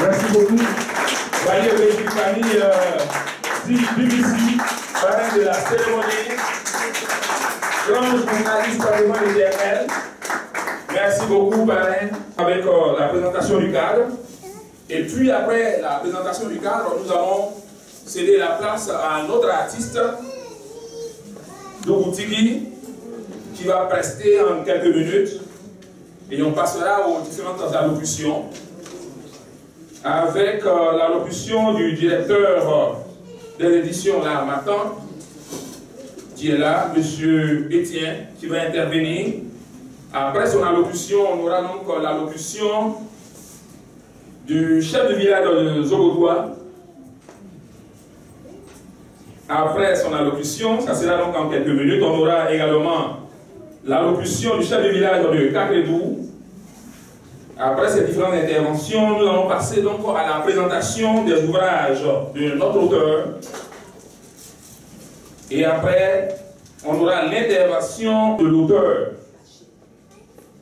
Merci beaucoup. Voyez les familles BBC, parrain de la cérémonie, grand journaliste patrimoine éternel. Merci beaucoup, parrain, avec la présentation du cadre. Et puis après la présentation du cadre, nous allons céder la place à un autre artiste, Dogoutigi, qui va prester en quelques minutes. Et on passera aux différentes allocutions, avec l'allocution du directeur des éditions L'Harmattan, qui est là, M. Etienne, qui va intervenir. Après son allocution, on aura donc l'allocution du chef de village de Zogodoua. Après son allocution, ça sera donc en quelques minutes, on aura également l'allocution du chef de village de Kakledou. Après ces différentes interventions, nous allons passer donc à la présentation des ouvrages de notre auteur. Et après, on aura l'intervention de l'auteur.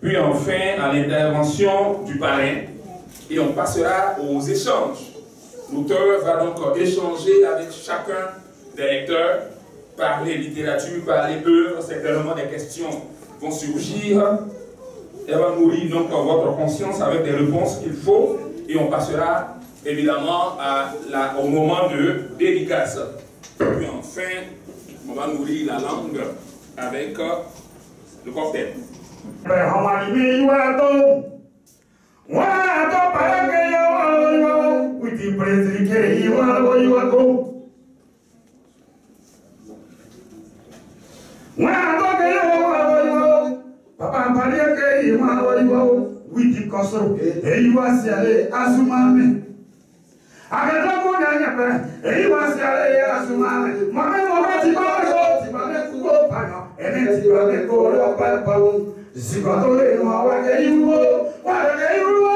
Puis enfin, à l'intervention du parrain. Et on passera aux échanges. L'auteur va donc échanger avec chacun des lecteurs, parler littérature, parler œuvre, certainement des questions vont surgir. Elle va nourrir donc votre conscience avec des réponses qu'il faut et on passera évidemment au moment de dédicace. Puis enfin, on va nourrir la langue avec le cocktail. Papa Maria ke ima waiwo witi kosoro eiwa siale azumame agata kunya pe eiwa siale azumame mame mobati bazo tibane kugo pano ene tibane koro papa zikoto le no wa ke yuwo wa ke yuwo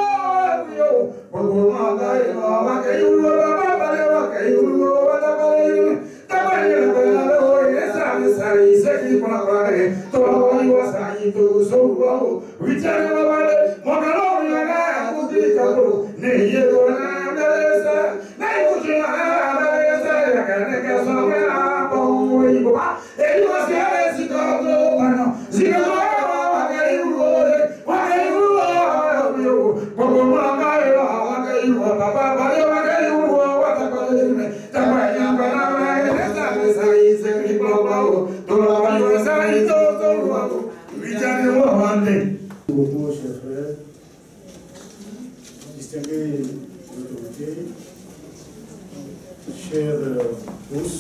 yo pogo ma ga no wa ke yuwo baba bale wa ke yuwo wa da bale tabane le bale o esa sai seki kwa kware to iwa sai to so wo wichane wale mogalo yaga kudikalo ne yego na dalesa na kujina dalesa yakane ke so na bo ibo ba e iwa siale sikoto bano sikoto wa ke yuwo yo pogo ma ga yo wa ke yuwo baba bale wa ke yuwo wa ta bale me ta ba ya ba na sai seki kwa wo to la yo sai to wo Beaucoup, chers frères, distingués autorités, chers tous,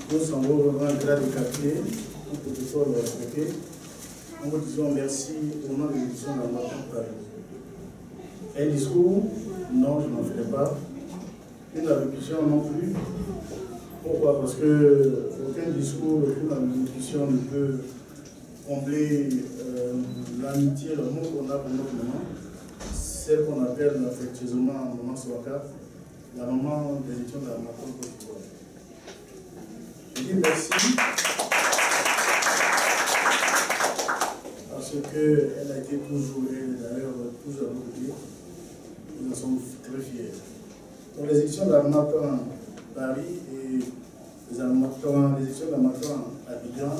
tous en haut, vraiment grade de quartier, un professeur de respecter, nous vous disons merci au nom de l'édition de la Paris. Un discours, non, je n'en ferai pas. Une allocution non plus. Pourquoi? Parce que aucun discours pour la allocution ne peut combler l'amitié, l'amour qu'on a pour notre maman, celle qu'on appelle affectueusement Maman Soaka, la maman des étudiants de la Maton Côte d'Ivoire. Je dis merci parce qu'elle a été toujours, et d'ailleurs toujours à nos côtés. Nous en sommes très fiers. Donc les éditions de la Maton Paris et les éditions de la Maton Abidjan,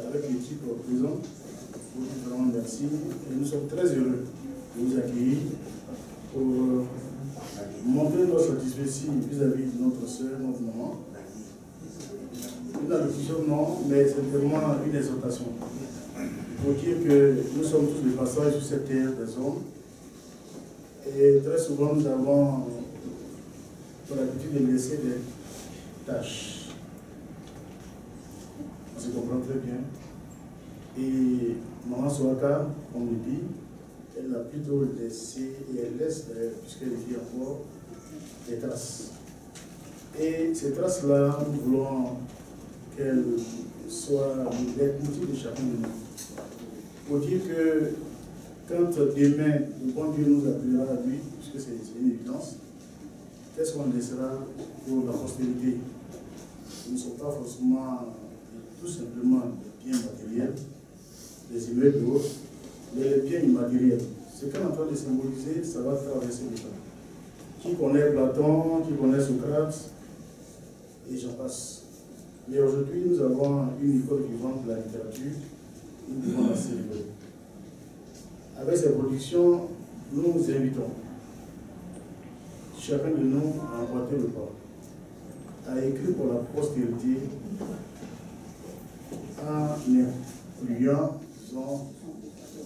avec l'équipe présente, vous dites vraiment merci. Et nous sommes très heureux de vous accueillir pour montrer notre satisfaction vis-à-vis de notre soeur, notre maman. Une allocution, non, mais c'est vraiment une exhortation. Pour dire que nous sommes tous de passage sur cette terre des hommes. Et très souvent, nous avons l'habitude de laisser des tâches. On se comprend très bien. Et Maman Soaka, on le dit, elle a plutôt laissé, et elle laisse, puisqu'elle vit encore, des traces. Et ces traces-là, nous voulons qu'elles soient l'outil de chacun de nous. Pour dire que quand demain, le bon Dieu nous appellera à lui, puisque c'est une évidence, qu'est-ce qu'on laissera pour la postérité? Nous ne sommes pas forcément tout simplement des biens matériels, des immeubles et autres, mais les biens immatériels. Ce qu'on est en train de symboliser, ça va traverser le temps. Qui connaît Platon, qui connaît Socrate, et j'en passe. Mais aujourd'hui, nous avons une école vivante de la littérature, nous devons la célébrer. Avec ces productions, nous nous invitons, chacun de nous, à emboîter le pas, à écrire pour la postérité, en incluant, disons,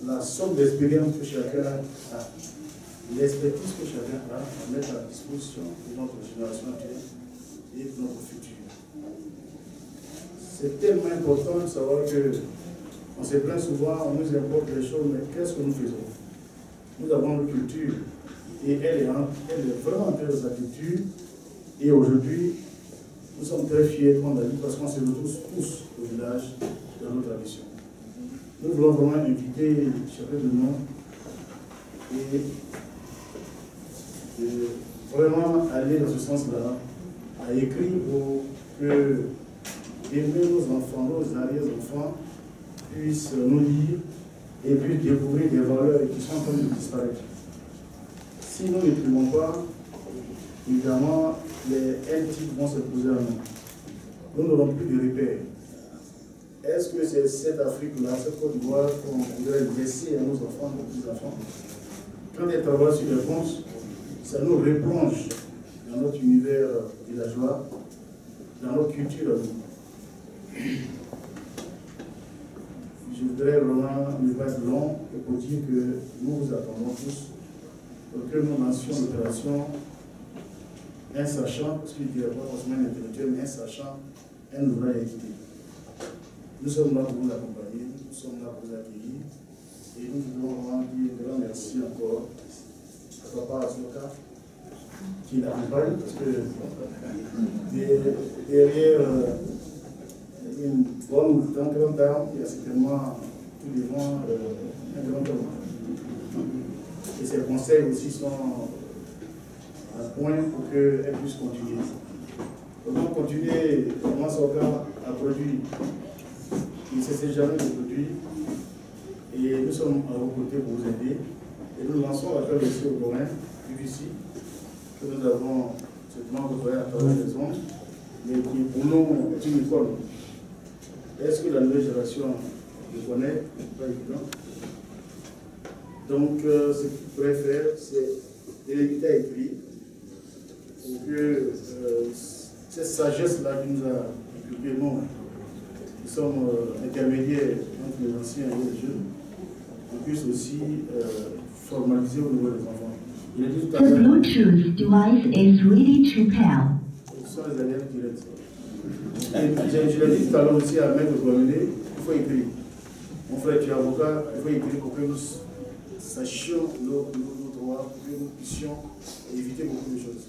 la somme d'expérience que chacun a, l'expertise que chacun a, à mettre à la disposition de notre génération actuelle et de notre futur. C'est tellement important de savoir que on se plaint souvent, on nous importe les choses, mais qu'est-ce que nous faisons? Nous avons une culture et elle est vraiment en train de sa culture. Et aujourd'hui, nous sommes très fiers, comme on l'a dit, parce qu'on se retrouve tous au village de nos traditions. Nous voulons vraiment inviter chacun de nous et vraiment aller dans ce sens-là, à écrire pour que aimer nos enfants, nos arrière-enfants puissent nous lire et puissent découvrir des valeurs qui sont en train de disparaître. Si nous n'écrivons pas, évidemment, les types vont se poser à nous. Nous n'aurons plus de repères. Est-ce que c'est cette Afrique-là, cette Côte d'Ivoire qu'on voudrait laisser à nos enfants, nos petits-enfants? Quand ils travaillent sur les ponts, ça nous replonge dans notre univers villageois, dans notre culture à nous. Je voudrais vraiment ne pas être long et pour dire que nous vous attendons tous pour que nous lancions l'opération un sachant, parce qu'il ne dirait pas forcément un intellectuel, mais un sachant, un ouvrage équité. Nous sommes là pour vous accompagner, nous sommes là pour vous accueillir et nous voulons vraiment dire un grand merci encore à Papa Azoka qui l'accompagne parce que derrière une grande dame, il y a certainement tout devant un grand homme. Et ses conseils aussi sont à point pour qu'elle puisse continuer. Comment continuer, comment Soka a produit, il ne cesse jamais de produire. Et nous sommes à vos côtés pour vous aider. Et nous lançons l'appel aussi au Corin, ici, que nous avons certainement côtoyé à travers les ondes, mais qui pour nous est une école. Est-ce que la nouvelle génération le connaît? Pas évident. Donc, ce qu'il pourrait faire, c'est de l'éviter à écrire pour que cette sagesse-là qui nous a inculqué, nous, qui sommes intermédiaires entre les anciens et les jeunes, on puisse aussi formaliser au niveau des enfants. Il a dit tout à l'heure. The Bluetooth device is ready to pair. Ce sont les alliances directes. Et je l'ai dit tout à l'heure aussi à Maître Gomédé, il faut écrire. Mon frère, tu es avocat, il faut écrire pour que nous sachions nos droits, pour que nous puissions éviter beaucoup de choses.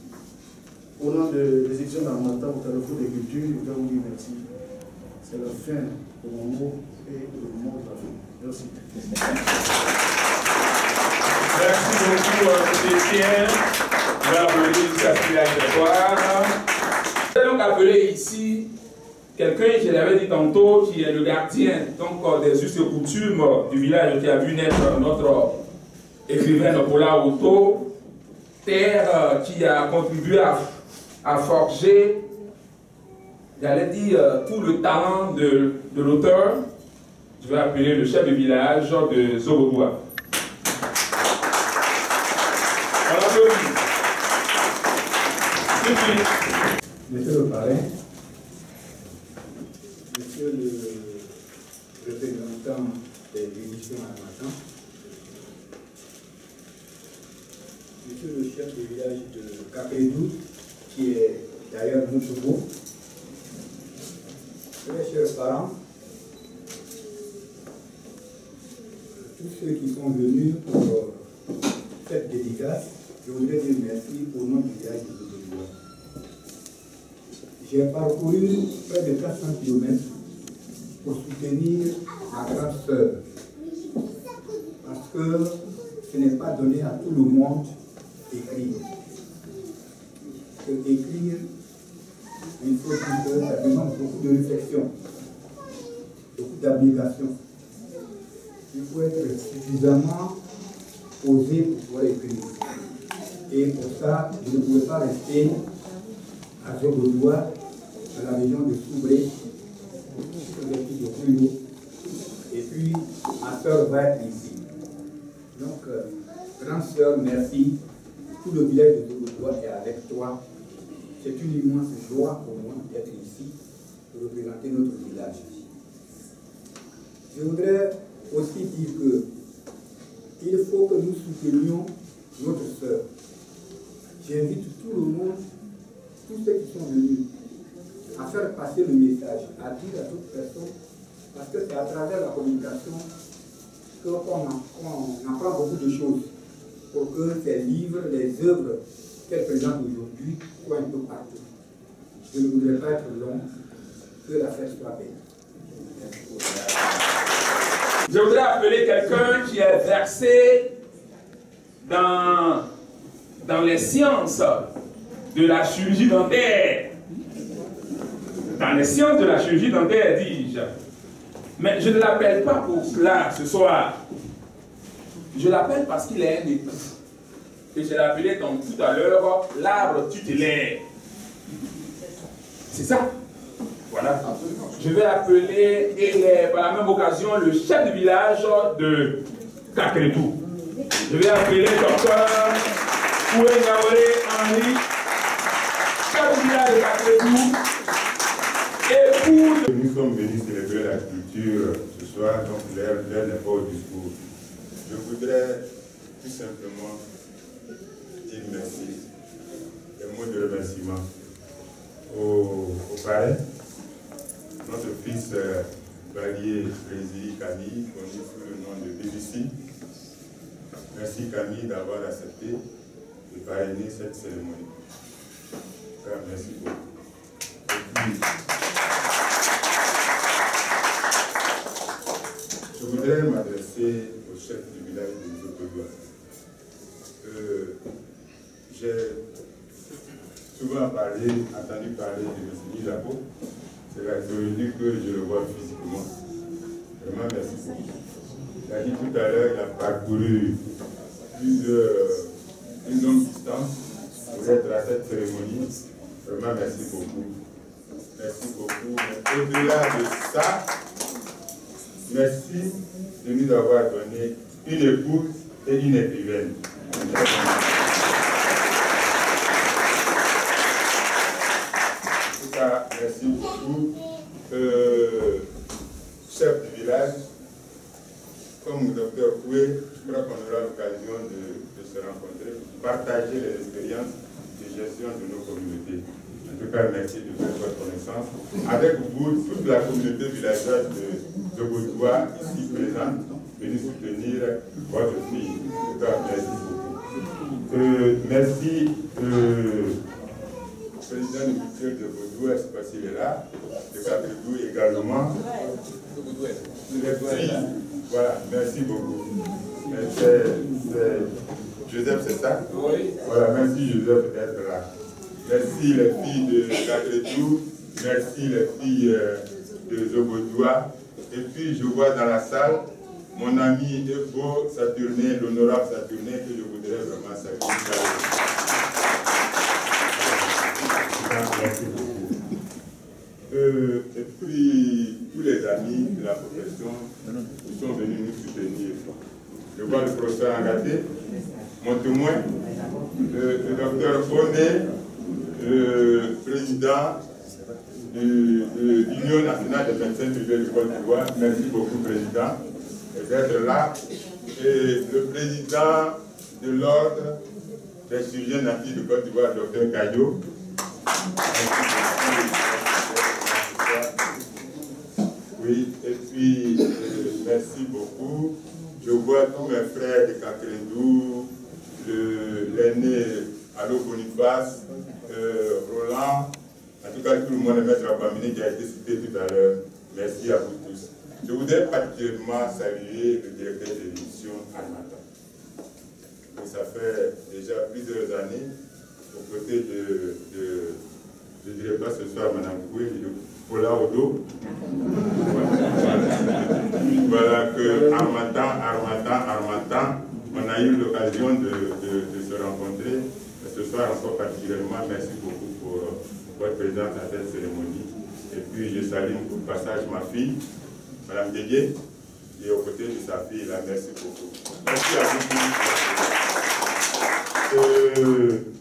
Au nom des élections d'Armata, au Carrefour des Cultures, je voudrais vous dire merci. C'est la fin de mon mot. et le moment de la fin. Merci. Merci beaucoup, Étienne. Je vais applaudir Saphira Grégoire. Je vais donc appeler ici quelqu'un, je l'avais dit tantôt, qui est le gardien donc, des us et coutumes du village qui a vu naître notre écrivaine Paula Otto, terre qui a contribué à forger, j'allais dire, tout le talent de l'auteur. Je vais appeler le chef de village de Zobodoua. On l'applaudit. Monsieur le parrain, monsieur le représentant des éditions Armatan, monsieur le chef de village de Capédou, qui est d'ailleurs notre beau, très chers parents, tous ceux qui sont venus pour cette dédicace, je voudrais dire merci pour notre village de Zobodoua. J'ai parcouru près de 400 km pour soutenir ma grande sœur. Parce que ce n'est pas donné à tout le monde d'écrire. Écrire, il faut dire que ça demande beaucoup de réflexion, beaucoup d'abnégation. Il faut être suffisamment posé pour pouvoir écrire. Et pour ça, je ne pouvais pas rester à Zobodoua, dans la région de Soubré, de Plumeau. Et puis, ma soeur va être ici. Donc, grande sœur, merci. Tout le village de Zobodoua est avec toi. C'est une immense joie pour moi d'être ici pour représenter notre village. Je voudrais aussi dire qu'il faut que nous soutenions notre sœur. J'invite tout le monde, tous ceux qui sont venus, à faire passer le message, à dire à toute personne, parce que c'est à travers la communication qu'on apprend beaucoup de choses pour que ces livres, les œuvres qu'elle présente aujourd'hui soient un peu partout. Je ne voudrais pas être long, que la fête soit belle. Je voudrais appeler quelqu'un qui est versé dans les sciences de la chirurgie dentaire. Dans les sciences de la chirurgie dentaire, dis-je. Mais je ne l'appelle pas pour cela ce soir. Je l'appelle parce qu'il est un époux. Et je l'ai appelé tout à l'heure l'arbre tutélaire. C'est ça. Voilà. Je vais appeler, et par la même occasion, le chef de village de Kakretou. Je vais appeler docteur Kouengaoré Henri, chef de village de Kakretou. Nous sommes venus célébrer la culture ce soir, donc l'heure n'est pas au discours. Je voudrais tout simplement dire merci, un mot de remerciement au parrain, notre fils Valier Résil Camille, connu sous le nom de BBC. Merci Camille d'avoir accepté de parrainer cette cérémonie. Merci beaucoup. Je voudrais m'adresser au chef du village de Zobodoua. J'ai souvent entendu parler de M. Jaco. C'est la aujourd'hui que je le vois physiquement. Vraiment, merci beaucoup. Il a dit tout à l'heure, il a parcouru une longue distance pour être à cette cérémonie. Vraiment, merci beaucoup. Merci beaucoup. Mais au-delà de ça, merci de nous avoir donné une épouse et une écrivaine. En tout cas, merci beaucoup. Chef du village, comme le docteur Koué, je crois qu'on aura l'occasion de se rencontrer, de partager les expériences de gestion de nos communautés. En tout cas, merci de faire votre connaissance. Avec vous, toute la communauté villageoise de Zobodoua, ici présente, venue soutenir votre fille. En tout cas, merci beaucoup. Merci, président du culture de Zobodoua, je ne sais pas s'il est là, de Capédou également. Joseph, c'est ça? Oui. Voilà, merci Joseph d'être là. Merci les filles de Catredou, merci les filles de Zobodoua. Et puis je vois dans la salle mon ami Evo Saturnin, l'honorable Saturnin, que je voudrais vraiment saluer. Merci beaucoup. Et puis tous les amis de la profession qui sont venus nous soutenir. Je vois le professeur Angaté, mon témoin, le docteur Bonet, le président de l'Union nationale des médecins privés du Côte d'Ivoire. Merci beaucoup, président, d'être là. Et le président de l'ordre des chirurgiens natifs du Côte d'Ivoire, docteur Caillot. Oui, et puis merci beaucoup. Je vois tous mes frères de Catredou, l'aîné Allo Boniface, Roland, en tout cas tout le monde, le maître Abamine qui a été cité tout à l'heure. Merci à vous tous. Je voudrais particulièrement saluer le directeur de l'émission Armata. Ça fait déjà plusieurs années, aux côtés je ne dirais pas ce soir Mme Koué, mais de Paula Odo. Voilà que Armatan, on a eu l'occasion de se rencontrer. Et ce soir encore particulièrement, merci beaucoup pour votre présence à cette cérémonie. Et puis je salue au passage ma fille, Mme Dégué, et aux côtés de sa fille, là, merci beaucoup. Merci à vous.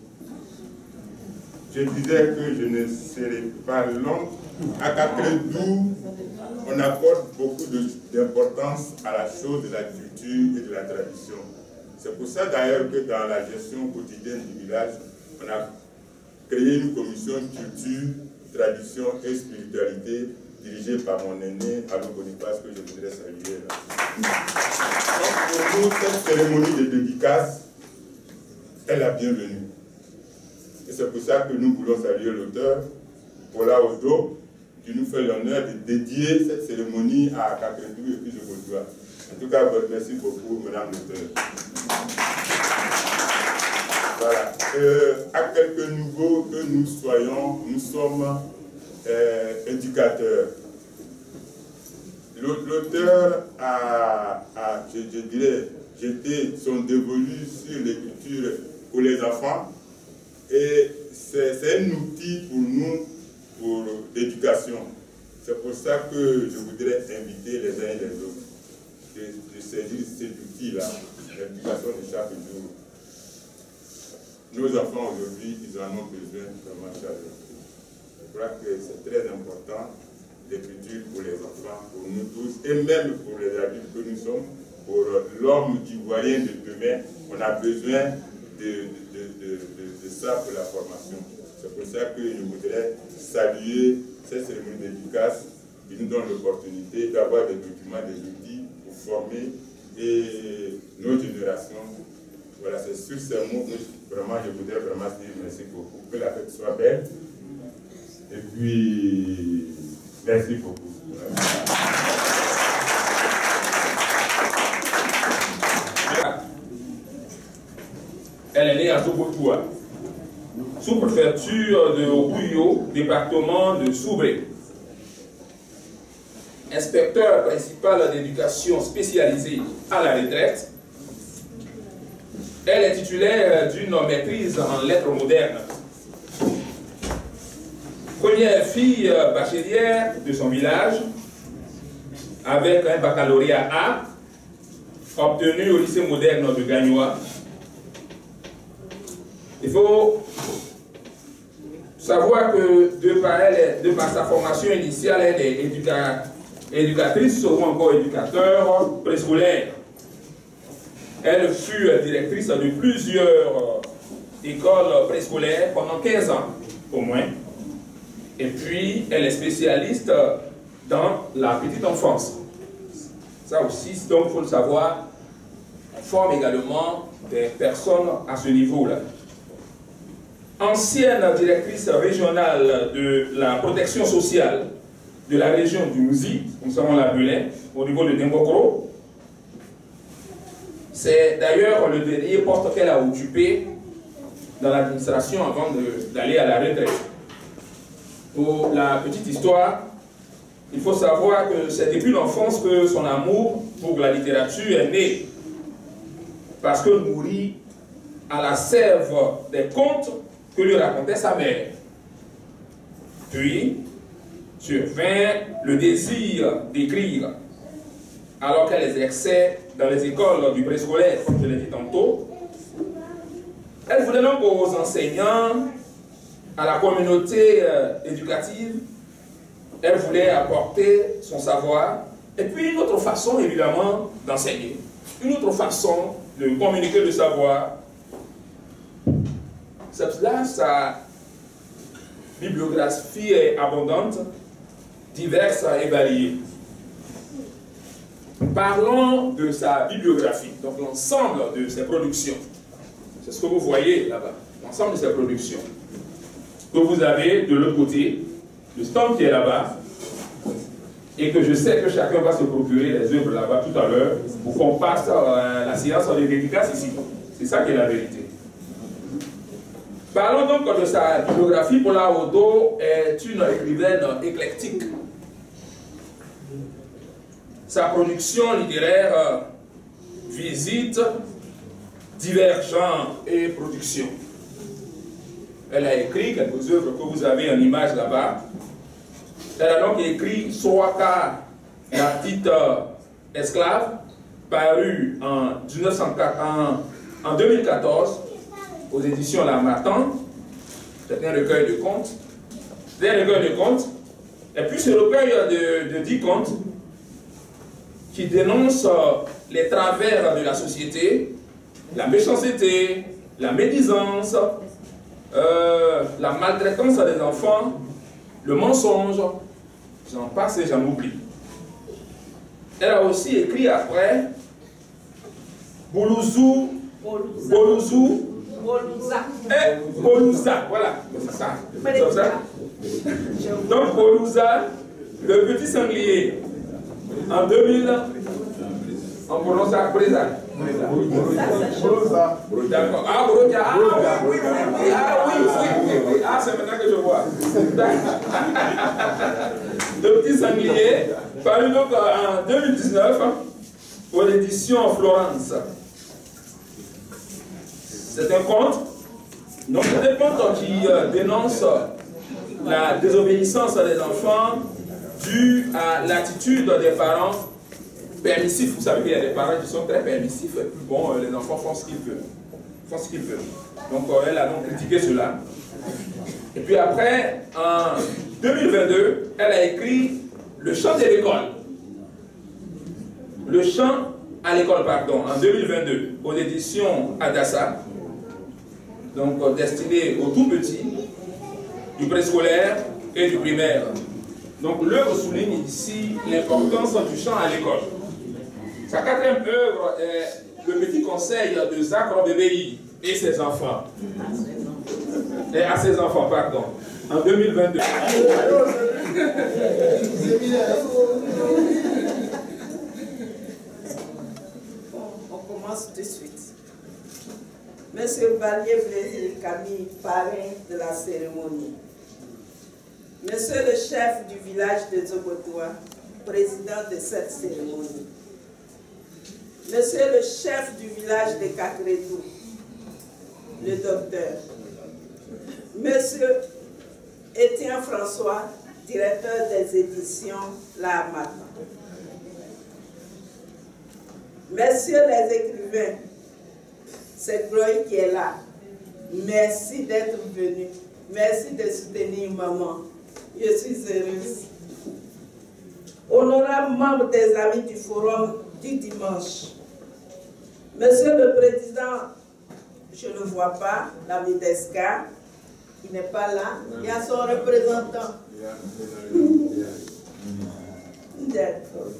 Je disais que je ne serai pas long. À Catredou, on accorde beaucoup d'importance à la chose de la culture et de la tradition. C'est pour ça d'ailleurs que dans la gestion quotidienne du village, on a créé une commission culture, tradition et spiritualité dirigée par mon aîné Allo Boniface que je voudrais saluer là. Donc pour nous, cette cérémonie de dédicace est la bienvenue. Et c'est pour ça que nous voulons saluer l'auteur, Paula Odo, qui nous fait l'honneur de dédier cette cérémonie à Catredou et puis Zobodoua. En tout cas, merci beaucoup, Madame l'auteur. Voilà. À quelques niveaux que nous soyons, nous sommes éducateurs. L'auteur je dirais, jeté son dévolu sur l'écriture pour les enfants. Et c'est un outil pour nous, pour l'éducation. C'est pour ça que je voudrais inviter les uns et les autres de saisir cet outil-là, l'éducation de chaque jour. Nos enfants aujourd'hui, ils en ont besoin vraiment chaque jour. Je crois que c'est très important, l'écriture pour les enfants, pour nous tous, et même pour les adultes que nous sommes, pour l'homme ivoirien de demain. On a besoin de ça pour la formation. C'est pour ça que je voudrais saluer cette cérémonie dédicace qui nous donne l'opportunité d'avoir des documents, des outils pour former et nos générations. Voilà, c'est sur ces mots que vraiment, je voudrais vraiment dire merci beaucoup. Que la fête soit belle. Et puis, merci beaucoup. Elle est née à Zobodoua, sous-préfecture de Rouyo, département de Soubré. Inspecteur principal d'éducation spécialisée à la retraite, elle est titulaire d'une maîtrise en lettres modernes. Première fille bachelière de son village, avec un baccalauréat A, obtenu au lycée moderne de Gagnoa. Il faut savoir que de par sa formation initiale, elle est éducatrice ou encore éducateur préscolaire. Elle fut directrice de plusieurs écoles préscolaires pendant 15 ans au moins. Et puis, elle est spécialiste dans la petite enfance. Ça aussi, donc, il faut le savoir, on forme également des personnes à ce niveau-là. Ancienne directrice régionale de la protection sociale de la région du Mouzi, nous savons la Belin, au niveau de Dembokro. C'est d'ailleurs le dernier poste qu'elle a occupé dans l'administration avant d'aller à la retraite. Pour la petite histoire, il faut savoir que c'est depuis l'enfance que son amour pour la littérature est né. Parce que nourrit à la sève des contes que lui racontait sa mère. Puis, survint le désir d'écrire, alors qu'elle exerçait dans les écoles du préscolaire, comme je l'ai dit tantôt. Elle voulait donc aux enseignants, à la communauté éducative, elle voulait apporter son savoir, et puis une autre façon, évidemment, d'enseigner. Une autre façon de communiquer le savoir. C'est cela, sa bibliographie est abondante, diverse et variée. Parlons de sa bibliographie, donc l'ensemble de ses productions. C'est ce que vous voyez là-bas, l'ensemble de ses productions. Que vous avez de l'autre côté, le stand qui est là-bas, et que je sais que chacun va se procurer les œuvres là-bas tout à l'heure pour qu'on passe la séance de dédicace ici. C'est ça qui est la vérité. Parlons donc de sa bibliographie. Paula Odo est une écrivaine éclectique. Sa production littéraire visite divers genres et productions. Elle a écrit quelques œuvres que vous avez en image là-bas. Elle a donc écrit Soaka, la petite esclave, paru en 2014 aux éditions La Martin. C'est un recueil de contes. C'est un recueil de contes. Et puis ce recueil de 10 contes qui dénonce les travers de la société, la méchanceté, la médisance, la maltraitance des enfants, le mensonge, j'en passe et j'en oublie. Elle a aussi écrit après Boulouzou, Boulouza, voilà, c'est ça. Donc Boulouza, le petit sanglier, en 2000, on prononce ça Bréza. D'accord. Ah, Boulouza. Ah oui. Ah, c'est maintenant que je vois. Le petit sanglier, paru donc en 2019 pour l'édition Florence. C'est un conte. Donc c'est un conte qui dénonce la désobéissance des enfants due à l'attitude des parents permissifs. Vous savez qu'il y a des parents qui sont très permissifs et puis bon, les enfants font ce qu'ils veulent. Donc elle a donc critiqué cela. Et puis après, en 2022, elle a écrit Le chant de l'école. Le chant à l'école, pardon, en 2022, aux éditions Adassa. Donc destiné aux tout petits, du préscolaire et du primaire. Donc l'œuvre souligne ici l'importance du chant à l'école. Sa quatrième œuvre est Le petit conseil de Zach Robébéi et ses enfants. Et à ses enfants, pardon, en 2022. On commence tout de suite. Monsieur Barnier Blaise Camille, parrain de la cérémonie. Monsieur le chef du village de Zobotoa, président de cette cérémonie. Monsieur le chef du village de Kakretou, le docteur. Monsieur Étienne François, directeur des éditions La Matin. Messieurs les écrivains, c'est Chloé qui est là. Merci d'être venu. Merci de soutenir maman. Je suis heureuse. Honorables membres des Amis du Forum du dimanche. Monsieur le Président, je ne le vois pas, l'ami d'Esca, qui n'est pas là. Il y a son représentant. D'accord.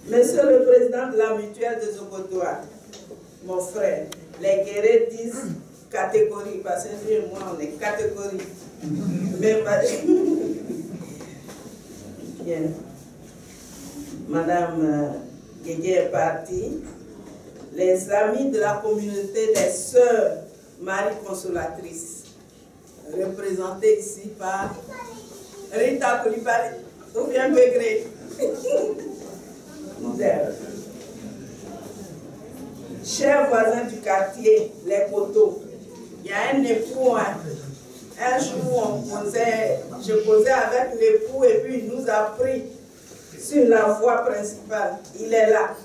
Monsieur le Président de la mutuelle de Zobotoa, mon frère, les guerriers disent catégorie, parce que lui et moi, on est catégorie. Mais bien. Madame Guégué est partie. les amis de la communauté des Sœurs Marie Consolatrice, représentée ici par Rita Koulibaly, Sophia Begré. Chers voisins du quartier, les Coteaux, il y a un époux, un jour je causais avec l'époux et puis il nous a pris sur la voie principale. Il est là.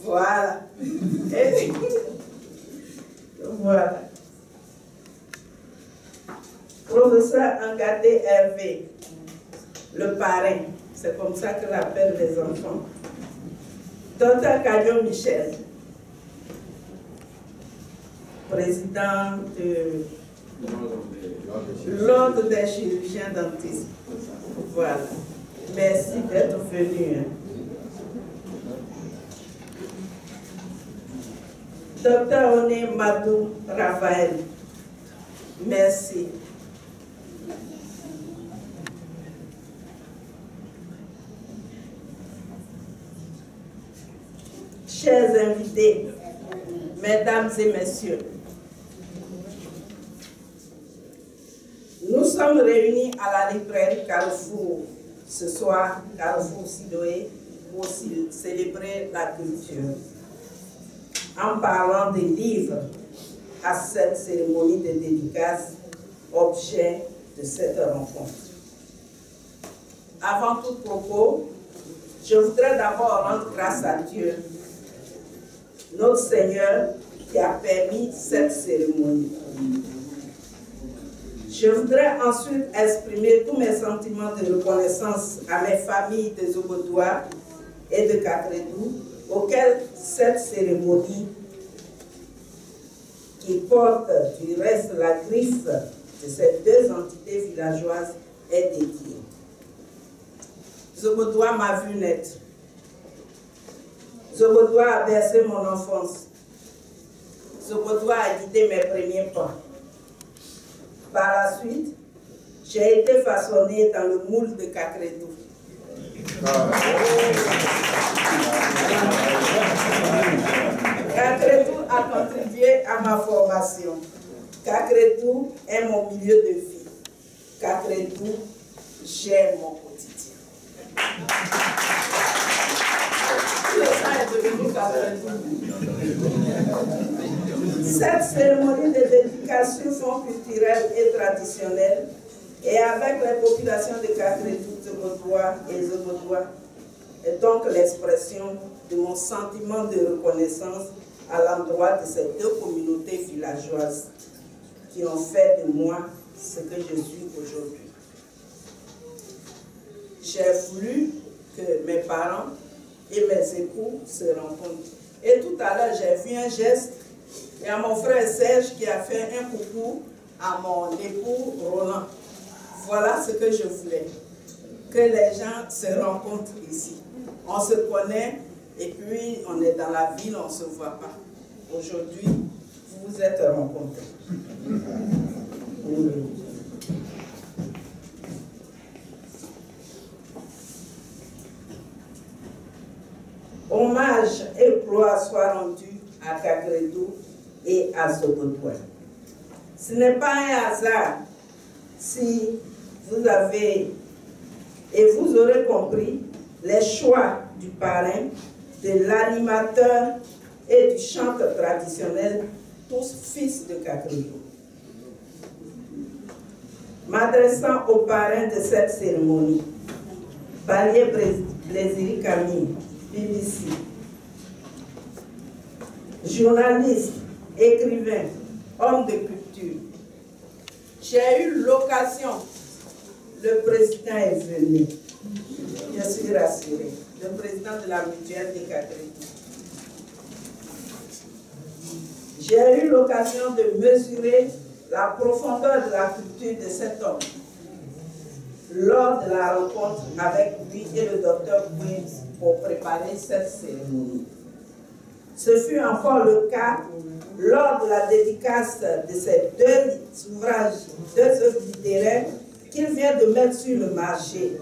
Voilà. Et, voilà. Professeur Angadé Hervé, le parrain, c'est comme ça que l'appellent les enfants. Dr Kadion Michel, président de l'Ordre des chirurgiens dentistes. Voilà. Merci d'être venu. Dr Oné Madou Raphaël, merci. Chers invités, mesdames et messieurs, nous sommes réunis à la librairie Carrefour ce soir, Carrefour Sidoé, pour célébrer la culture, en parlant des livres à cette cérémonie de dédicace, objet de cette rencontre. Avant tout propos, je voudrais d'abord rendre grâce à Dieu, notre Seigneur, qui a permis cette cérémonie. Je voudrais ensuite exprimer tous mes sentiments de reconnaissance à mes familles de Zobodoua et de Kakredou, auxquelles cette cérémonie, qui porte du reste la griffe de ces deux entités villageoises, est dédiée. Zobodoua m'a vu naître. Zobodoua a bercé mon enfance. Zobodoua a guidé mes premiers pas. Par la suite, j'ai été façonnée dans le moule de Kakredou. Kakredou a contribué à ma formation. Kakredou est mon milieu de vie. Kakredou, j'aime mon quotidien. Cette cérémonie de dédication sont culturelle et traditionnelle, et avec les populations de Kakredou, Zobodoua et Zobodoua, est donc l'expression de mon sentiment de reconnaissance à l'endroit de ces deux communautés villageoises qui ont fait de moi ce que je suis aujourd'hui. J'ai voulu que mes parents et mes époux se rencontrent. Et tout à l'heure, j'ai vu un geste, et à mon frère Serge qui a fait un coucou à mon époux Roland. Voilà ce que je voulais, que les gens se rencontrent ici. On se connaît, et puis on est dans la ville, on ne se voit pas. Aujourd'hui, vous vous êtes rencontrés. Hommage et gloire soient rendus à Kakredou et à Zobodoua. Ce n'est pas un hasard si vous avez, et vous aurez compris, les choix du parrain, de l'animateur et du chanteur traditionnel, tous fils de Kakredou. M'adressant au parrain de cette cérémonie, Balié Blésiri Camille, BBC, journaliste, écrivain, homme de culture. J'ai eu l'occasion, le président est venu, je suis rassurée, le président de la mutuelle de Kakredou. J'ai eu l'occasion de mesurer la profondeur de la culture de cet homme lors de la rencontre avec lui et le docteur Quinn pour préparer cette cérémonie. Ce fut encore le cas lors de la dédicace de ces deux ouvrages, deux œuvres littéraires qu'il vient de mettre sur le marché.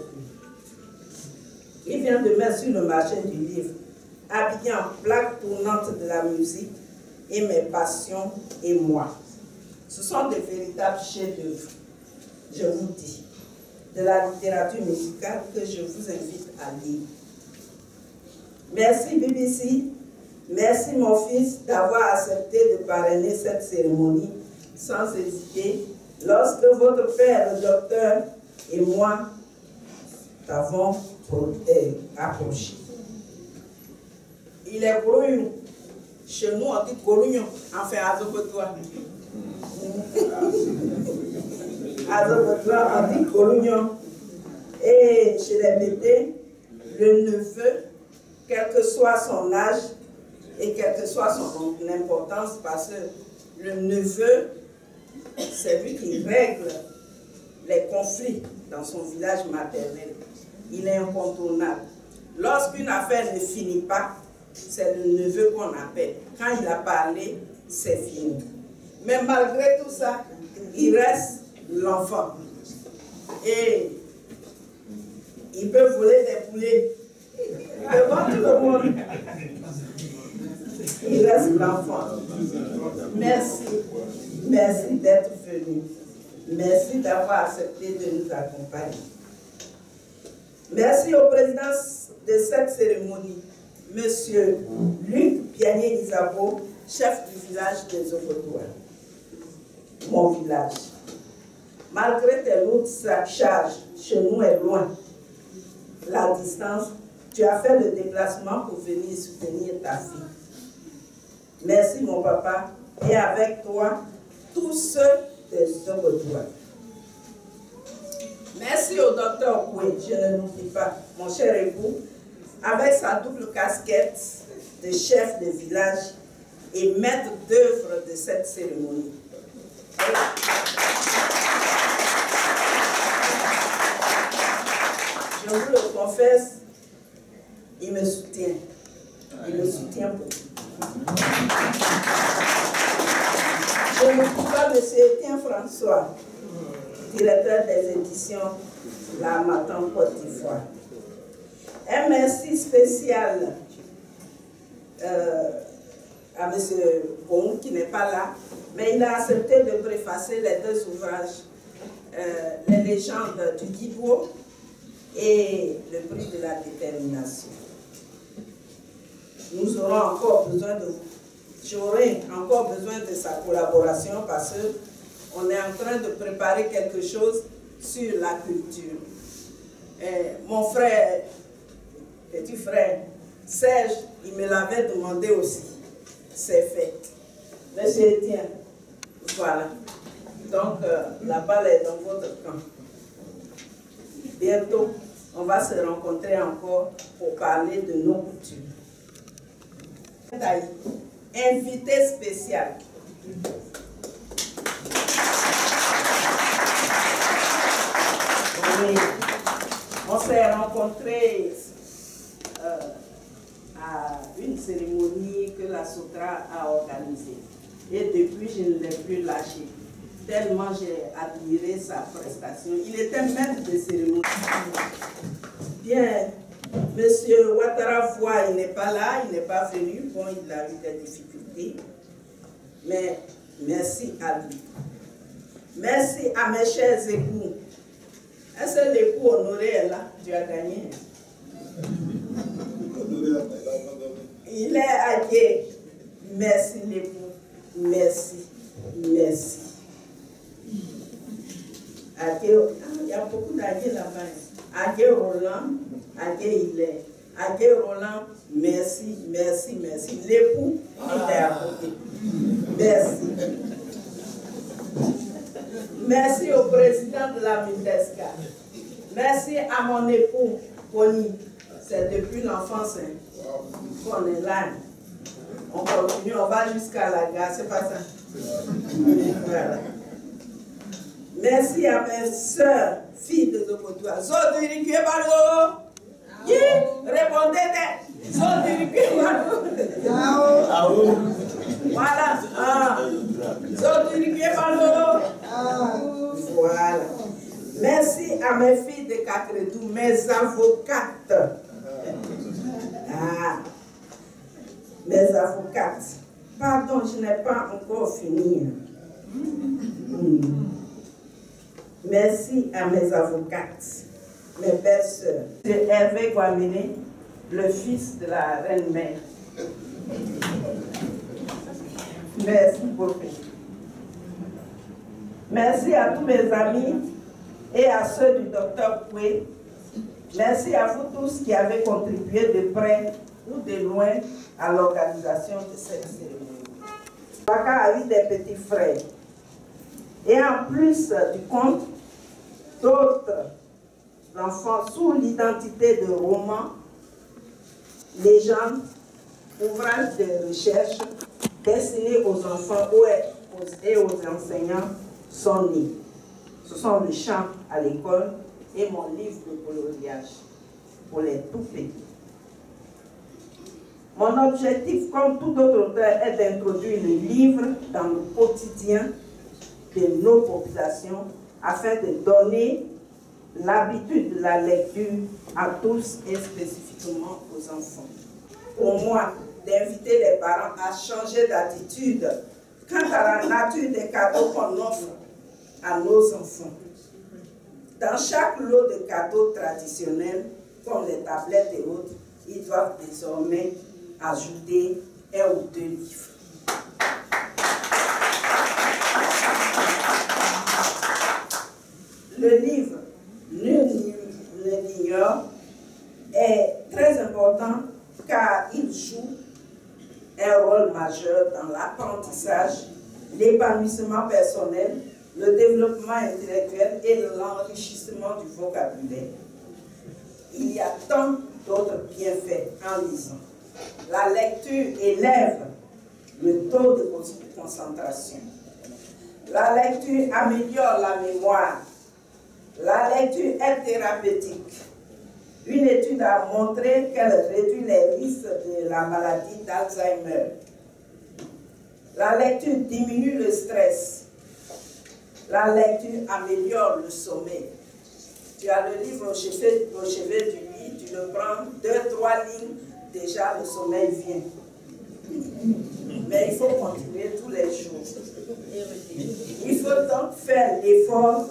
Il vient de mettre sur le marché du livre. habillé en plaque tournante de la musique, et mes passions et moi. Ce sont de véritables chefs-d'œuvre, je vous dis, de la littérature musicale que je vous invite à lire. Merci BBC, merci mon fils d'avoir accepté de parrainer cette cérémonie sans hésiter lorsque votre père, le docteur, et moi t'avons approché. Il est Gourou. Chez nous, on dit Gourou, enfin Azobotoa. Azobotoa, on dit Gourou. Et chez les bébés, le neveu, quel que soit son âge et quelle que soit son importance, parce que le neveu, c'est lui qui règle les conflits dans son village maternel. Il est incontournable. Lorsqu'une affaire ne finit pas, c'est le neveu qu'on appelle. Quand il a parlé, c'est fini. Mais malgré tout ça, il reste l'enfant. Et il peut voler des poulets devant tout le monde. Il reste l'enfant. Merci. Merci d'être venu. Merci d'avoir accepté de nous accompagner. Merci au président de cette cérémonie, Monsieur Luc Pianier-Isabo, chef du village des Zogotois, mon village. Malgré tes lourdes charges, chez nous est loin. La distance, tu as fait le déplacement pour venir soutenir ta fille. Merci mon papa, et avec toi, tous ceux des Zogotois. Merci au docteur Koué, je ne l'oublie pas, mon cher époux, avec sa double casquette de chef de village et maître d'œuvre de cette cérémonie. Je vous le confesse, il me soutient. Il me soutient beaucoup. Je ne dis pas M. Étienne François, directeur des éditions La Matin Côte d'Ivoire. Un merci spécial à M. Kong qui n'est pas là, mais il a accepté de préfacer les deux ouvrages, Les légendes du Guibo et Le prix de la détermination. Nous aurons encore besoin de vous. J'aurai encore besoin de sa collaboration parce qu'on est en train de préparer quelque chose sur la culture. Et mon frère, petit frère, Serge, il me l'avait demandé aussi. C'est fait. Monsieur Étienne, voilà. Donc, la balle est dans votre camp. Bientôt, on va se rencontrer encore pour parler de nos coutumes. Invité spécial. Oui. On s'est rencontrés à une cérémonie que la Sotra a organisée. Et depuis, je ne l'ai plus lâché. Tellement j'ai admiré sa prestation. Il était maître de cérémonie. Bien, Monsieur Ouattara Voix, il n'est pas là, il n'est pas venu. Bon, il a eu des difficultés. Mais merci à lui. Merci à mes chers époux. Un seul époux honoré est là. Tu as gagné. Il est Adjé. Merci l'époux. Merci. Merci. Adjé, il y a beaucoup d'Adjé là-bas. Adjé Roland, Adjé il est. Adjé Roland, merci, merci, merci. L'époux, il est à côté. Merci. Merci au président de la MIDESCA. Merci à mon époux, Bonnie. C'est depuis l'enfance qu'on est là. On continue, on va jusqu'à la gare, c'est pas ça. Voilà. Merci à mes soeurs, filles de Zogotois. Zodiri Kebalo. Répondez des. Zodiri Kebalo. Voilà. Zodiri Kebalo. Voilà. Merci à mes filles de Katredou, mes avocates. mes avocates. Pardon, je n'ai pas encore fini. Merci à mes avocates, mes belles sœurs. C'est Hervé Guamene, le fils de la reine-mère. Merci beaucoup. Merci à tous mes amis et à ceux du docteur Poué. Merci à vous tous qui avez contribué de près ou de loin à l'organisation de cette cérémonie. Waka a eu des petits frères. Et en plus du compte, d'autres enfants sous l'identité de romans, légendes, ouvrages de recherche destinés aux enfants et aux enseignants sont nés. Ce sont le chant à l'école et mon livre de coloriage pour les tout petits. Mon objectif, comme tout autre auteur, est d'introduire le livre dans le quotidien de nos populations afin de donner l'habitude de la lecture à tous et spécifiquement aux enfants. Pour moi, d'inviter les parents à changer d'attitude quant à la nature des cadeaux qu'on offre à nos enfants. Dans chaque lot de cadeaux traditionnels, comme les tablettes et autres, ils doivent désormais ajouter 1 ou 2 livres. Le livre, nul ne l'ignore, est très important car il joue un rôle majeur dans l'apprentissage, l'épanouissement personnel, le développement intellectuel et l'enrichissement du vocabulaire. Il y a tant d'autres bienfaits en lisant. La lecture élève le taux de concentration. La lecture améliore la mémoire. La lecture est thérapeutique. Une étude a montré qu'elle réduit les risques de la maladie d'Alzheimer. La lecture diminue le stress. La lecture améliore le sommeil. Tu as le livre au chevet du lit, tu le prends, 2-3 lignes, déjà le sommeil vient. Mais il faut continuer tous les jours. Il faut donc faire l'effort,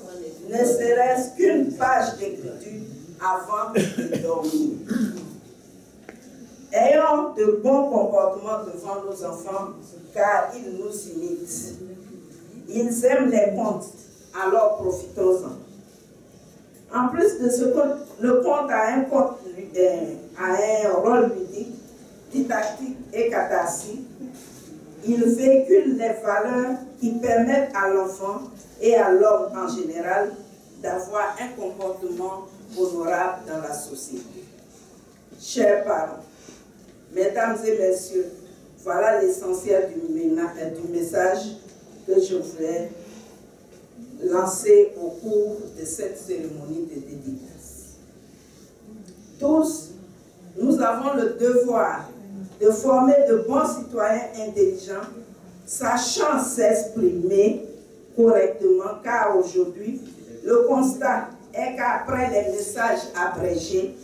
ne serait-ce qu'une page d'écriture avant de dormir. Ayons de bons comportements devant nos enfants, car ils nous imitent. Ils aiment les contes, alors profitons-en. En plus de ce conte, le conte a un rôle ludique, didactique et cathartique. Il véhicule les valeurs qui permettent à l'enfant et à l'homme en général d'avoir un comportement honorable dans la société. Chers parents, mesdames et messieurs, voilà l'essentiel du message que je voulais lancer au cours de cette cérémonie de dédicace. Tous, nous avons le devoir de former de bons citoyens intelligents, sachant s'exprimer correctement, car aujourd'hui, le constat est qu'après les messages abrégés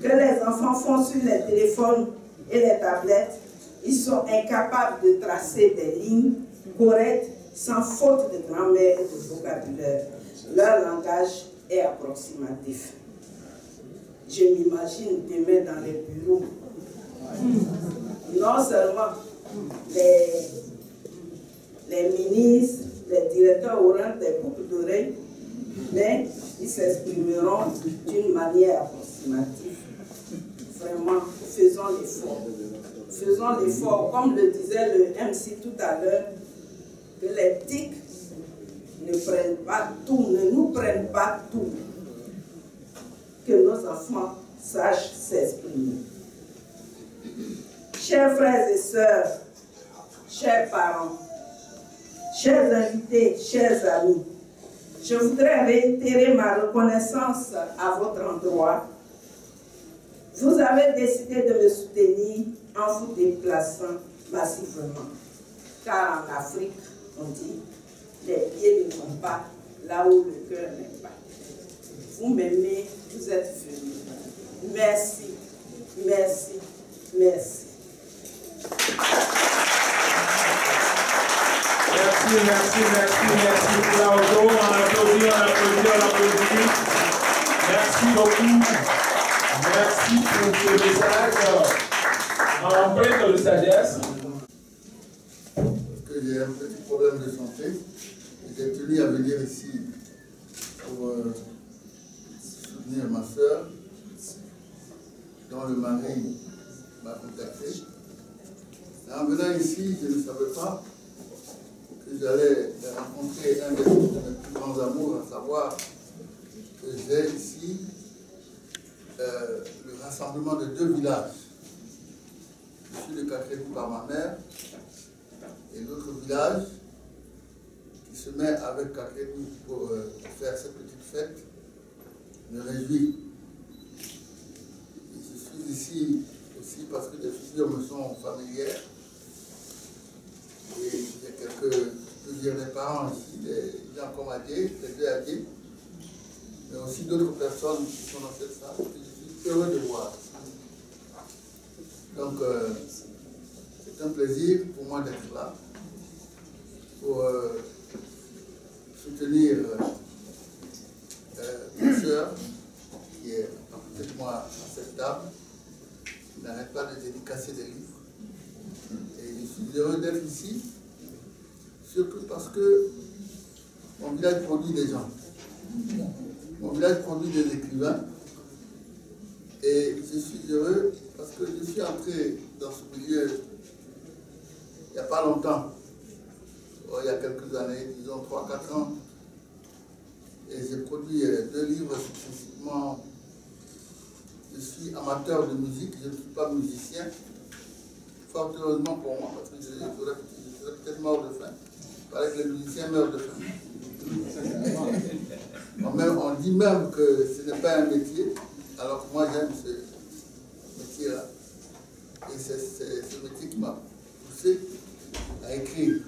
que les enfants font sur les téléphones et les tablettes, ils sont incapables de tracer des lignes correctes sans faute de grammaire et de vocabulaire. Leur langage est approximatif. Je m'imagine demain dans les bureaux, non seulement les ministres, les directeurs auront des boucles d'oreilles, mais ils s'exprimeront d'une manière approximative. Vraiment, faisons l'effort. Faisons l'effort, comme le disait le MC tout à l'heure, que les tics ne prennent pas tout, ne nous prennent pas tout. Que nos enfants sachent s'exprimer. Chers frères et sœurs, chers parents, chers invités, chers amis, je voudrais réitérer ma reconnaissance à votre endroit. Vous avez décidé de me soutenir en vous déplaçant massivement. Car en Afrique, on dit, les pieds ne vont pas là où le cœur n'est pas. Vous m'aimez, vous êtes venus. Merci, merci, merci. merci pour la auto. On applaudit. Merci beaucoup. Merci pour ce message empreint de sagesse. Parce que j'ai un petit problème de santé. J'ai tenu à venir ici pour soutenir ma soeur, dont le mari m'a contacté. En venant ici, je ne savais pas que j'allais rencontrer un de mes plus grands amours, à savoir que j'ai ici le rassemblement de 2 villages. Je suis de Kakredou par ma mère, et l'autre village qui se met avec Kakredou pour faire cette petite fête me réjouit. Et je suis ici aussi parce que des figures me sont familières. Et il y a quelques, je peux dire, des parents ici, des gens comme Adé, les 2 Adé, mais aussi d'autres personnes qui sont dans cette salle, que je suis heureux de voir. Donc, c'est un plaisir pour moi d'être là, pour soutenir ma soeur, qui est à côté de moi à cette table, qui n'arrête pas de dédicacer des livres. Et je suis heureux d'être ici, surtout parce que mon village produit des gens. Mon village produit des écrivains. Et je suis heureux parce que je suis entré dans ce milieu il n'y a pas longtemps, il y a quelques années, disons 3-4 ans. Et j'ai produit 2 livres successivement. Je suis amateur de musique, je ne suis pas musicien. Fort heureusement pour moi, parce que je serais peut-être mort de faim. Il paraît que les musiciens meurent de faim. On dit même que ce n'est pas un métier, alors que moi j'aime ce métier-là. Et c'est ce métier qui m'a poussé à écrire.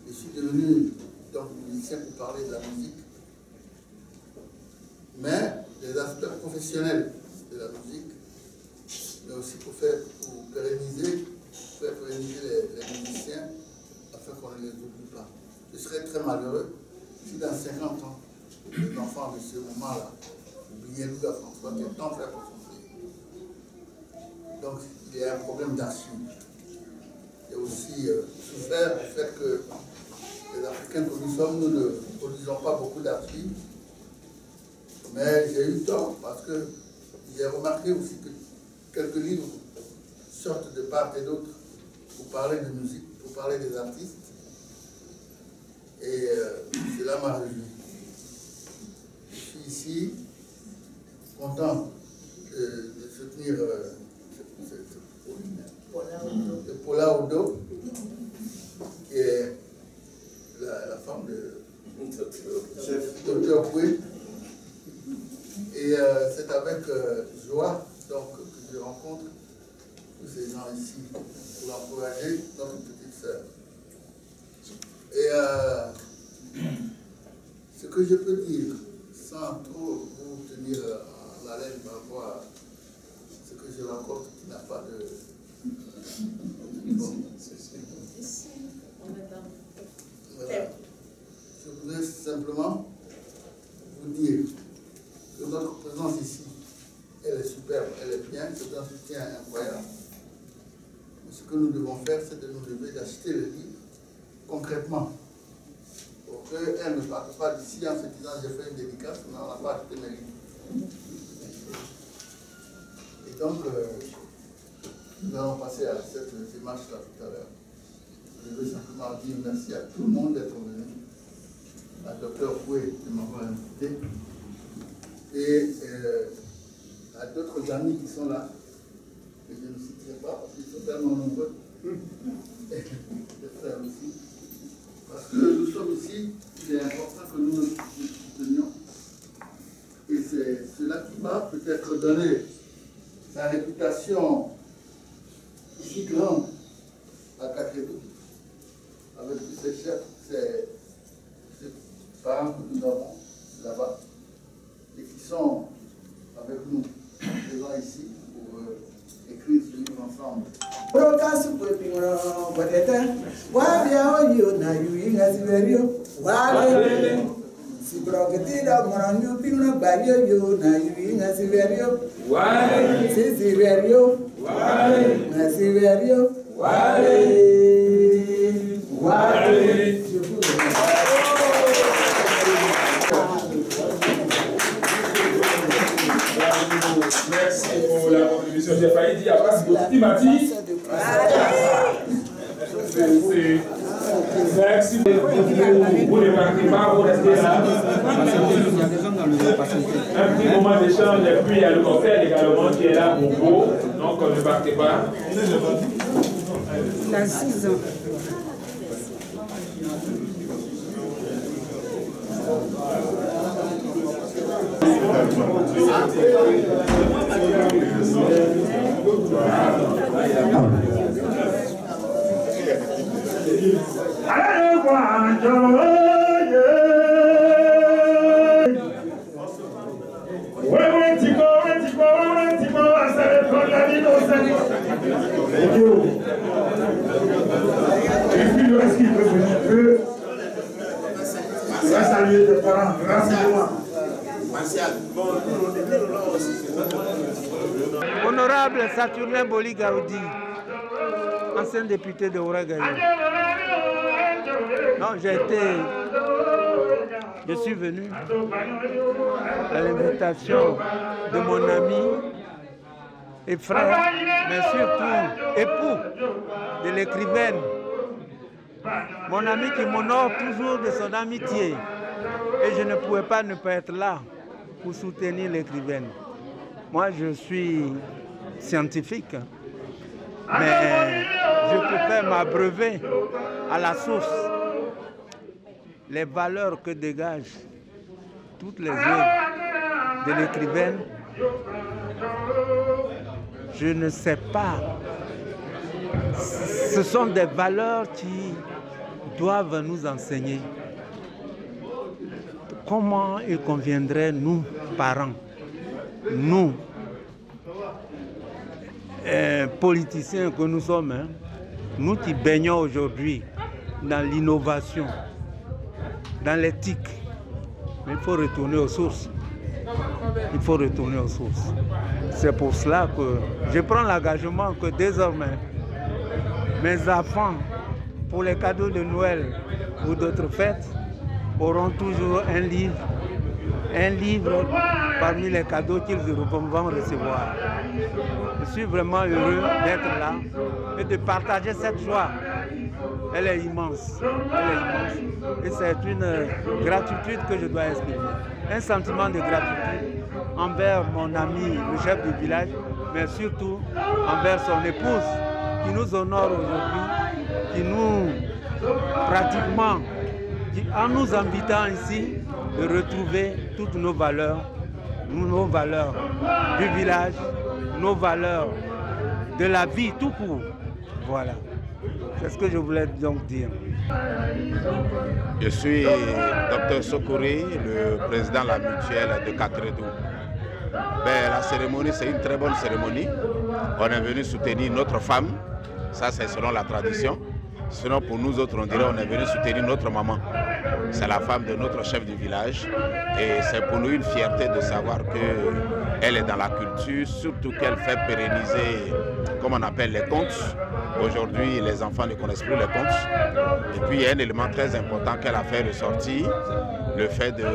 Je suis devenu donc musicien pour parler de la musique, mais des aspects professionnels de la musique, mais aussi pour pérenniser les musiciens afin qu'on ne les oublie pas. Je serais très malheureux si dans 50 ans, les enfants de ce moment-là oubliaient Louga François qui est tant fait pour son pays. Donc il y a un problème d'archives. Il y a aussi souffert du fait que les Africains que nous sommes, nous ne produisons pas beaucoup d'archives. Mais j'ai eu tort parce que j'ai remarqué aussi que quelques livres sortent de part et d'autre pour parler de musique, pour parler des artistes. Et cela m'a réjoui. Je suis ici, content de soutenir Paula Odo, qui est la femme de Dr. Poué. Et c'est avec joie donc, que je rencontre tous ces gens ici pour encourager notre petite sœur. Et ce que je peux dire, sans trop vous tenir en haleine par rapport à ce que je raconte, qui n'a pas de... Bon. Voilà. Je voudrais simplement vous dire que notre présence ici, elle est superbe, elle est bien, c'est un soutien incroyable. Mais ce que nous devons faire, c'est de nous lever, d'acheter le livre concrètement. Pour qu'elle ne parte pas d'ici en se disant j'ai fait une dédicace, mais on n'a pas acheté mes livres. Et donc, nous allons passer à cette démarche-là tout à l'heure. Je veux simplement dire merci à tout le monde d'être venu, à Dr. Poué de m'avoir invité, et à d'autres amis qui sont là, que je ne citerai pas parce qu'ils sont tellement nombreux, et des frères aussi. Parce que nous sommes ici, il est important que nous nous soutenions. Et c'est cela qui va peut-être donner sa réputation si grande à Kakredou, avec tous ces chefs, ces parents que nous avons là-bas, et qui sont avec nous présents ici pour écrire ce livre ensemble. ensemble. Merci pour la contribution. J'ai failli dire après ce que tu m'as dit. Merci. Vous ne partez pas, vous restez là. Un petit moment d'échange et puis il y a le cocktail également qui est là pour vous. Donc ne partez pas. La 6 ans. Honorable Saturnin Boli Gaoudi, ancien député de Ouagadougou. Non, je suis venu à l'invitation de mon ami et frère, mais surtout époux de l'écrivaine. Mon ami qui m'honore toujours de son amitié. Et je ne pouvais pas ne pas être là pour soutenir l'écrivaine. Moi, je suis scientifique, mais je préfère m'abreuver à la source. Les valeurs que dégagent toutes les œuvres de l'écrivaine, je ne sais pas. Ce sont des valeurs qui doivent nous enseigner comment il conviendrait, nous, parents, nous, politiciens que nous sommes, hein, nous qui baignons aujourd'hui dans l'innovation, dans l'éthique, mais il faut retourner aux sources. Il faut retourner aux sources. C'est pour cela que je prends l'engagement que désormais, mes enfants, pour les cadeaux de Noël ou d'autres fêtes, auront toujours un livre parmi les cadeaux qu'ils vont recevoir. Je suis vraiment heureux d'être là et de partager cette joie. Elle est immense. Et c'est une gratitude que je dois exprimer. Un sentiment de gratitude envers mon ami, le chef du village, mais surtout envers son épouse qui nous honore aujourd'hui, qui nous pratiquement, en nous invitant ici, de retrouver toutes nos valeurs du village, nos valeurs de la vie tout court. Voilà. C'est ce que je voulais donc dire. Je suis Dr Sokouri, le président de la mutuelle de Katredou. La cérémonie, c'est une très bonne cérémonie. On est venu soutenir notre femme, ça c'est selon la tradition. Sinon pour nous autres, on dirait on est venu soutenir notre maman. C'est la femme de notre chef du village. Et c'est pour nous une fierté de savoir qu'elle est dans la culture, surtout qu'elle fait pérenniser, comme on appelle, les contes. Aujourd'hui, les enfants ne connaissent plus les contes. Et puis il y a un élément très important qu'elle a fait ressortir, le fait de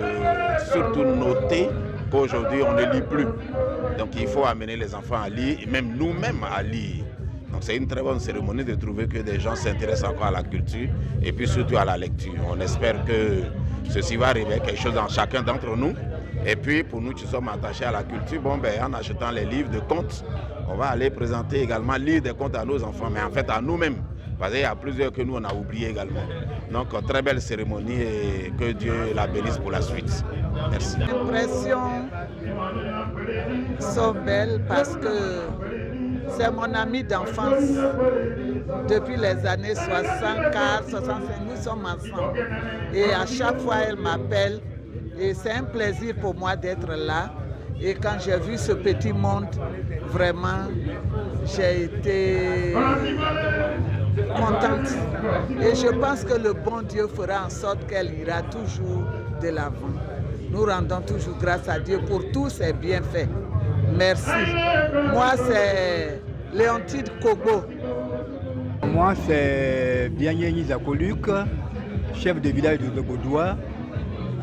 surtout noter qu'aujourd'hui on ne lit plus. Donc il faut amener les enfants à lire, et même nous-mêmes à lire. Donc c'est une très bonne cérémonie de trouver que des gens s'intéressent encore à la culture et puis surtout à la lecture. On espère que ceci va arriver quelque chose dans chacun d'entre nous. Et puis pour nous qui sommes attachés à la culture, en achetant les livres de contes, on va aller présenter également, lire des contes à nos enfants, mais en fait à nous-mêmes. Parce qu'il y a plusieurs que nous on a oubliés également. Donc très belle cérémonie et que Dieu la bénisse pour la suite. Merci. Les impressions sont belles parce que c'est mon ami d'enfance. Depuis les années 64, 65, nous sommes ensemble. Et à chaque fois, elle m'appelle. Et c'est un plaisir pour moi d'être là. Et quand j'ai vu ce petit monde, vraiment, j'ai été contente. Et je pense que le bon Dieu fera en sorte qu'elle ira toujours de l'avant. Nous rendons toujours grâce à Dieu pour tous ses bienfaits. Merci. Moi, c'est Léontide Kobo. Moi, c'est Bianyeni Zakoluk, chef de village de Zobodoua.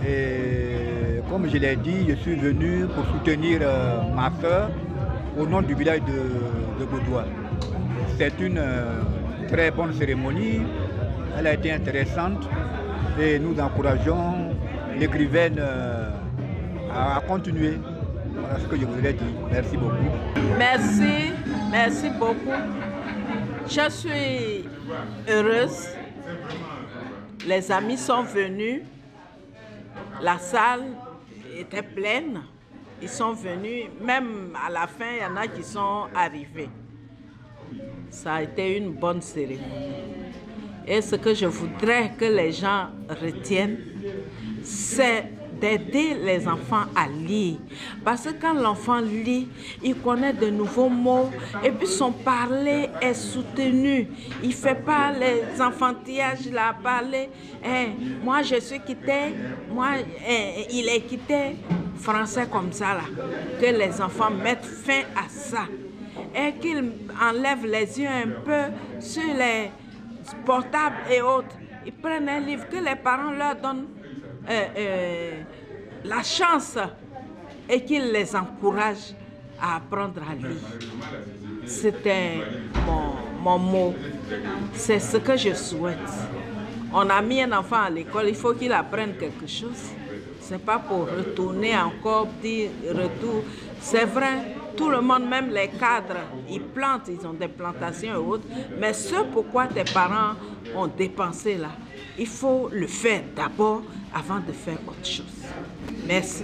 Et comme je l'ai dit, je suis venu pour soutenir ma soeur au nom du village de Zobodoua. C'est une très bonne cérémonie, elle a été intéressante et nous encourageons l'écrivaine à continuer. Voilà ce que je voulais dire. Merci beaucoup. Merci beaucoup. Je suis heureuse. Les amis sont venus. La salle était pleine. Ils sont venus. Même à la fin, il y en a qui sont arrivés. Ça a été une bonne cérémonie. Et ce que je voudrais que les gens retiennent, c'est d'aider les enfants à lire. Parce que quand l'enfant lit, il connaît de nouveaux mots et puis son parler est soutenu. Il ne fait pas les enfantillages là, parler. Moi, je suis quitté, moi, il est quitté. Français comme ça, là. Que les enfants mettent fin à ça. Et qu'ils enlèvent les yeux un peu sur les portables et autres. Ils prennent un livre, que les parents leur donnent la chance et qu'ils les encouragent à apprendre à lire. C'était mon mot. C'est ce que je souhaite. On a mis un enfant à l'école, il faut qu'il apprenne quelque chose. Ce n'est pas pour retourner encore, dire retour. C'est vrai, tout le monde, même les cadres, ils plantent, ils ont des plantations et autres. Mais ce pourquoi tes parents ont dépensé là, il faut le faire d'abord avant de faire autre chose. Merci.